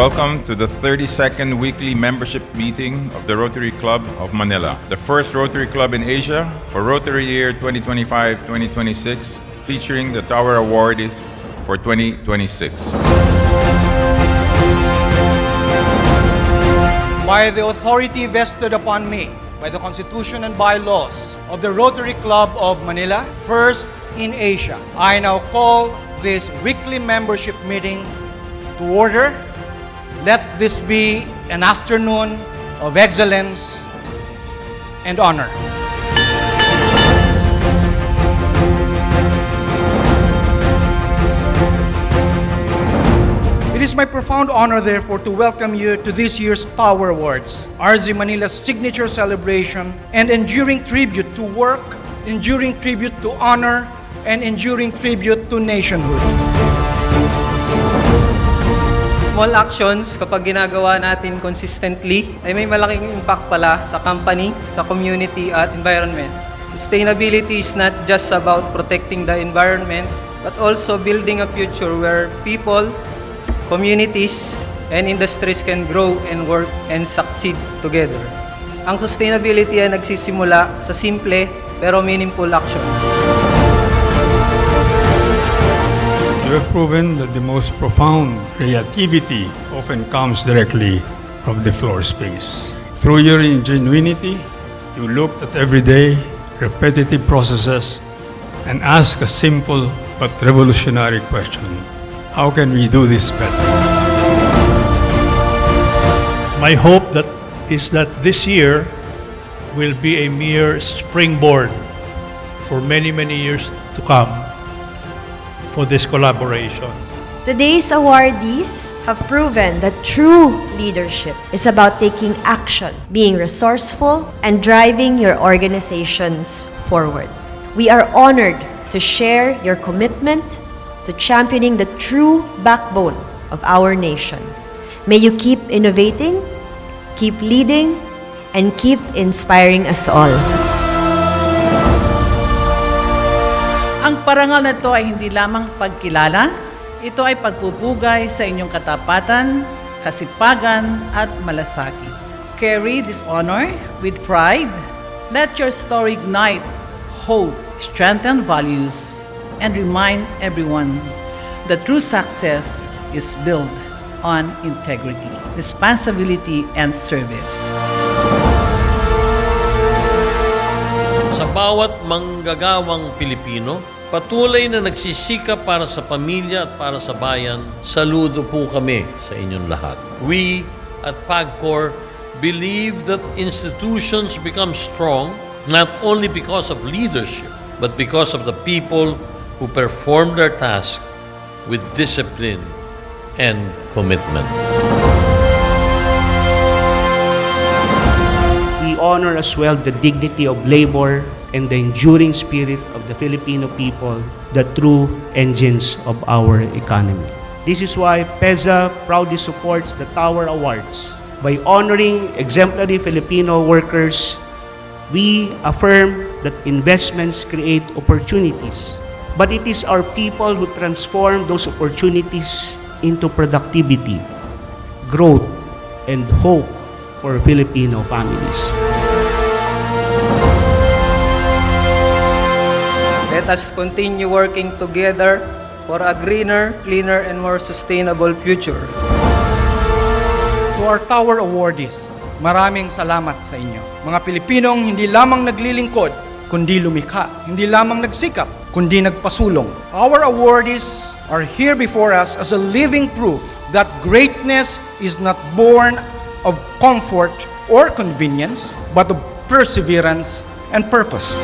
Welcome to the 32nd weekly membership meeting of the Rotary Club of Manila, the first Rotary Club in Asia for Rotary Year 2025-2026, featuring the Tower Award for 2026. By the authority vested upon me by the Constitution and bylaws of the Rotary Club of Manila, first in Asia, I now call this weekly membership meeting to order. Let this be an afternoon of excellence and honor. It is my profound honor, therefore, to welcome you to this year's Tower Awards, RZ Manila's signature celebration and enduring tribute to work, enduring tribute to honor, and enduring tribute to nationhood. Small actions, kapag ginagawa natin consistently, ay may malaking impact pala sa company, sa community at environment. Sustainability is not just about protecting the environment, but also building a future where people, communities, and industries can grow and work and succeed together. Ang sustainability ay nagsisimula sa simple pero meaningful actions. You have proven that the most profound creativity often comes directly from the floor space. Through your ingenuity, you looked at everyday, repetitive processes and asked a simple but revolutionary question. How can we do this better? My hope is that this year will be a mere springboard for many, many years to come for this collaboration. Today's awardees have proven that true leadership is about taking action, being resourceful, and driving your organizations forward. We are honored to share your commitment to championing the true backbone of our nation. May you keep innovating, keep leading, and keep inspiring us all. Ang parangal na ito ay hindi lamang pagkilala, ito ay pagpupugay sa inyong katapatan, kasipagan at malasakit. Carry this honor with pride. Let your story ignite hope, strengthen values, and remind everyone that true success is built on integrity, responsibility, and service. Sa bawat manggagawang Pilipino, patuloy na nagsisikap para sa pamilya at para sa bayan, saludo po kami sa inyong lahat. We at PAGCOR believe that institutions become strong not only because of leadership, but because of the people who perform their task with discipline and commitment. We honor as well the dignity of labor and the enduring spirit of the Filipino people, the true engines of our economy. This is why PEZA proudly supports the Tower Awards. By honoring exemplary Filipino workers, we affirm that investments create opportunities, but it is our people who transform those opportunities into productivity, growth, and hope for Filipino families. Let us continue working together for a greener, cleaner, and more sustainable future. To our Tower Awardees, maraming salamat sa inyo. Mga Pilipinong hindi lamang naglilingkod, kundi lumikha. Hindi lamang nagsikap, kundi nagpasulong. Our awardees are here before us as a living proof that greatness is not born of comfort or convenience, but of perseverance and purpose.